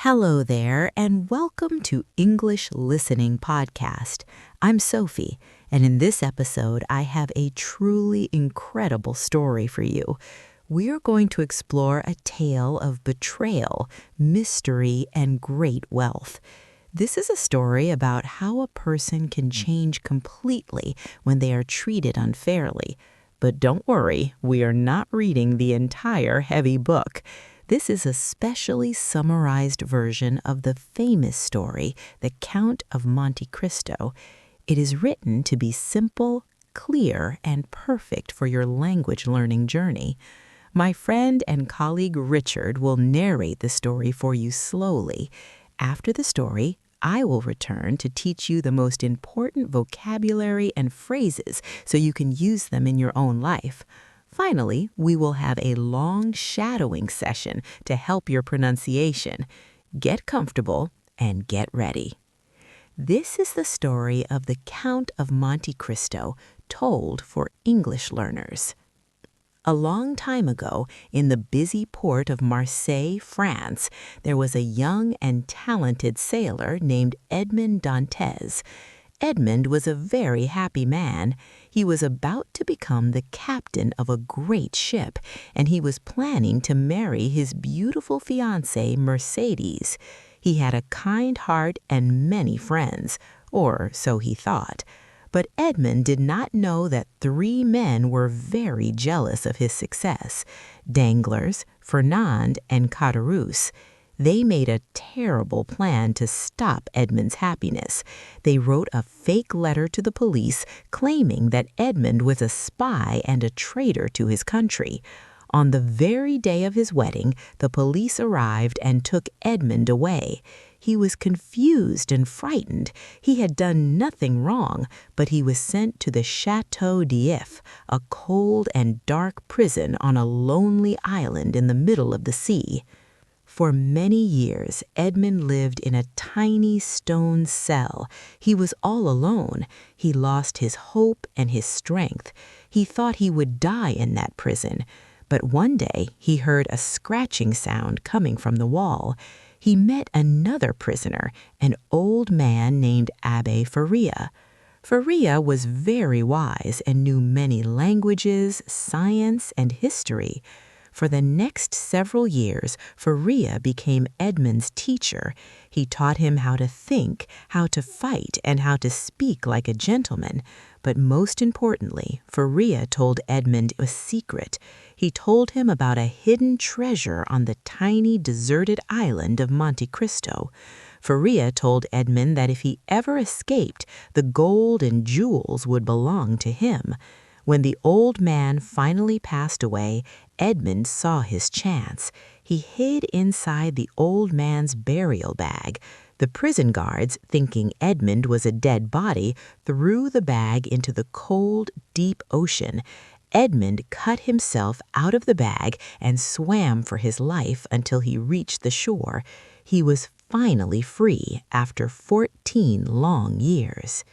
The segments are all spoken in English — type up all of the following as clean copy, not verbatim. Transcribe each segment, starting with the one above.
Hello there, and welcome to English Listening Podcast. I'm Sophie, and in this episode, I have a truly incredible story for you. We are going to explore a tale of betrayal, mystery, and great wealth. This is a story about how a person can change completely when they are treated unfairly. But don't worry, we are not reading the entire heavy book. This is a specially summarized version of the famous story, The Count of Monte Cristo. It is written to be simple, clear, and perfect for your language learning journey. My friend and colleague Richard will narrate the story for you slowly. After the story, I will return to teach you the most important vocabulary and phrases so you can use them in your own life. Finally, we will have a long shadowing session to help your pronunciation. Get comfortable and get ready. This is the story of the Count of Monte Cristo, told for English learners. A long time ago, in the busy port of Marseille, France, there was a young and talented sailor named Edmond Dantès. Edmond was a very happy man. He was about to become the captain of a great ship, and he was planning to marry his beautiful fiancée, Mercedes. He had a kind heart and many friends, or so he thought. But Edmond did not know that 3 men were very jealous of his success: Danglars, Fernand, and Caderousse. They made a terrible plan to stop Edmond's happiness. They wrote a fake letter to the police claiming that Edmond was a spy and a traitor to his country. On the very day of his wedding, the police arrived and took Edmond away. He was confused and frightened. He had done nothing wrong, but he was sent to the Château d'If, a cold and dark prison on a lonely island in the middle of the sea. For many years, Edmond lived in a tiny stone cell. He was all alone. He lost his hope and his strength. He thought he would die in that prison. But one day, he heard a scratching sound coming from the wall. He met another prisoner, an old man named Abbé Faria. Faria was very wise and knew many languages, science, and history. For the next several years, Faria became Edmond's teacher. He taught him how to think, how to fight, and how to speak like a gentleman. But most importantly, Faria told Edmond a secret. He told him about a hidden treasure on the tiny deserted island of Monte Cristo. Faria told Edmond that if he ever escaped, the gold and jewels would belong to him. When the old man finally passed away, Edmond saw his chance. He hid inside the old man's burial bag. The prison guards, thinking Edmond was a dead body, threw the bag into the cold, deep ocean. Edmond cut himself out of the bag and swam for his life until he reached the shore. He was finally free after 14 long years.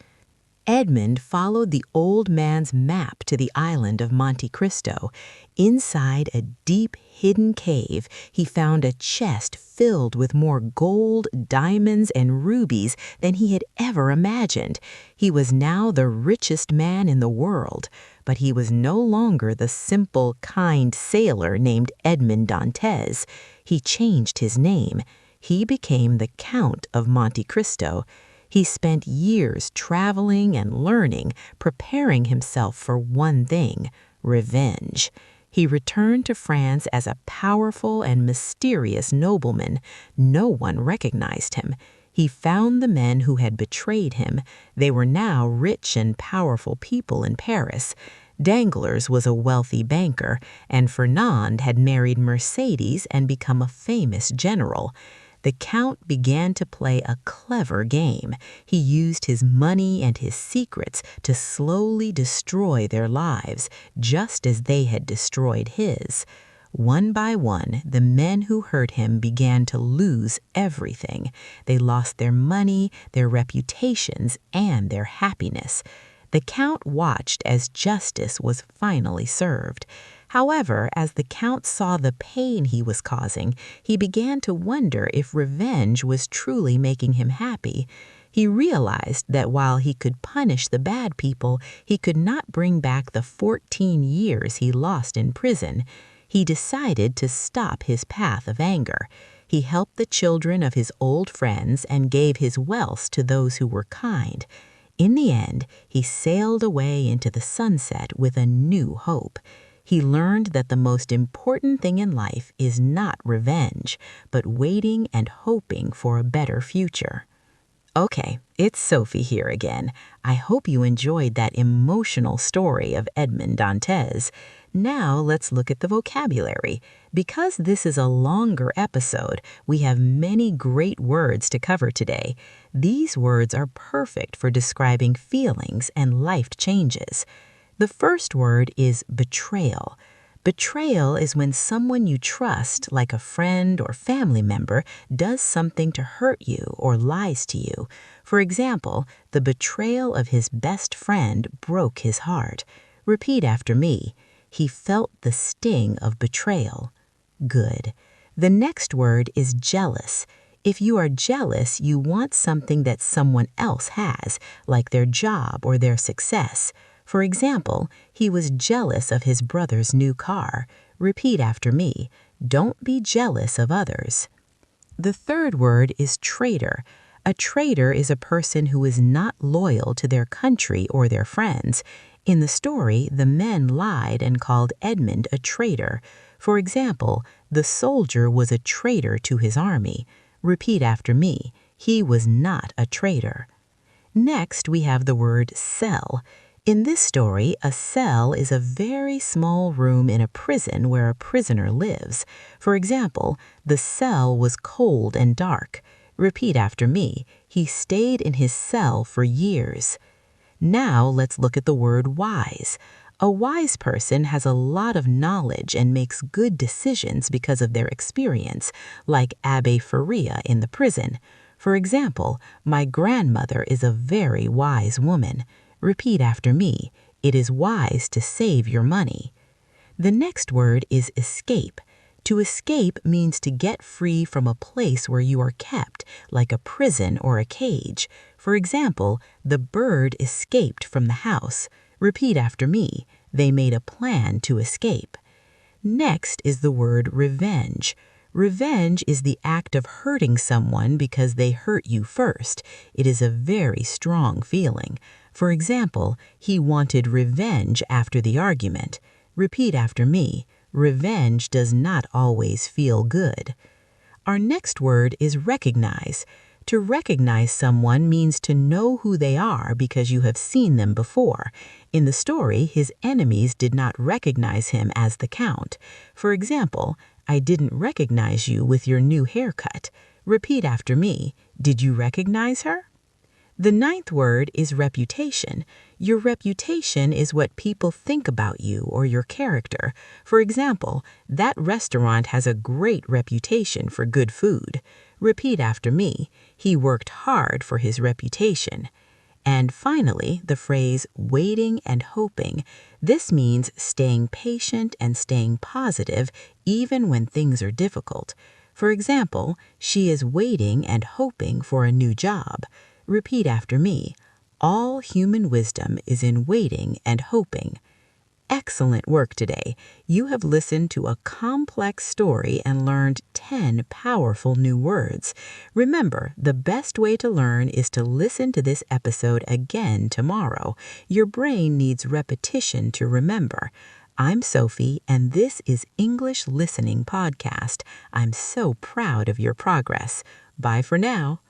Edmond followed the old man's map to the island of Monte Cristo. Inside a deep, hidden cave, he found a chest filled with more gold, diamonds, and rubies than he had ever imagined. He was now the richest man in the world, but he was no longer the simple, kind sailor named Edmond Dantès. He changed his name. He became the Count of Monte Cristo. He spent years traveling and learning, preparing himself for one thing: revenge. He returned to France as a powerful and mysterious nobleman. No one recognized him. He found the men who had betrayed him. They were now rich and powerful people in Paris. Danglars was a wealthy banker, and Fernand had married Mercedes and become a famous general. The Count began to play a clever game. He used his money and his secrets to slowly destroy their lives, just as they had destroyed his. One by one, the men who hurt him began to lose everything. They lost their money, their reputations, and their happiness. The Count watched as justice was finally served. However, as the Count saw the pain he was causing, he began to wonder if revenge was truly making him happy. He realized that while he could punish the bad people, he could not bring back the 14 years he lost in prison. He decided to stop his path of anger. He helped the children of his old friends and gave his wealth to those who were kind. In the end, he sailed away into the sunset with a new hope. He learned that the most important thing in life is not revenge, but waiting and hoping for a better future. Okay, it's Sophie here again. I hope you enjoyed that emotional story of Edmond Dantès. Now let's look at the vocabulary. Because this is a longer episode, we have many great words to cover today. These words are perfect for describing feelings and life changes. The first word is betrayal. Betrayal is when someone you trust, like a friend or family member, does something to hurt you or lies to you. For example, the betrayal of his best friend broke his heart. Repeat after me. He felt the sting of betrayal. Good. The next word is jealous. If you are jealous, you want something that someone else has, like their job or their success. For example, he was jealous of his brother's new car. Repeat after me. Don't be jealous of others. The third word is traitor. A traitor is a person who is not loyal to their country or their friends. In the story, the men lied and called Edmond a traitor. For example, the soldier was a traitor to his army. Repeat after me. He was not a traitor. Next, we have the word cell. In this story, a cell is a very small room in a prison where a prisoner lives. For example, the cell was cold and dark. Repeat after me. He stayed in his cell for years. Now let's look at the word wise. A wise person has a lot of knowledge and makes good decisions because of their experience, like Abbe Faria in the prison. For example, my grandmother is a very wise woman. Repeat after me. It is wise to save your money. The next word is escape. To escape means to get free from a place where you are kept, like a prison or a cage. For example, the bird escaped from the house. Repeat after me. They made a plan to escape. Next is the word revenge. Revenge is the act of hurting someone because they hurt you first. It is a very strong feeling. For example, he wanted revenge after the argument. Repeat after me. Revenge does not always feel good. Our next word is recognize. To recognize someone means to know who they are because you have seen them before. In the story, his enemies did not recognize him as the Count. For example, I didn't recognize you with your new haircut. Repeat after me. Did you recognize her? The ninth word is reputation. Your reputation is what people think about you or your character. For example, that restaurant has a great reputation for good food. Repeat after me. He worked hard for his reputation. And finally, the phrase waiting and hoping. This means staying patient and staying positive even when things are difficult. For example, she is waiting and hoping for a new job. Repeat after me. All human wisdom is in waiting and hoping. Excellent work today. You have listened to a complex story and learned 10 powerful new words. Remember, the best way to learn is to listen to this episode again tomorrow. Your brain needs repetition to remember. I'm Sophie, and this is English Listening Podcast. I'm so proud of your progress. Bye for now.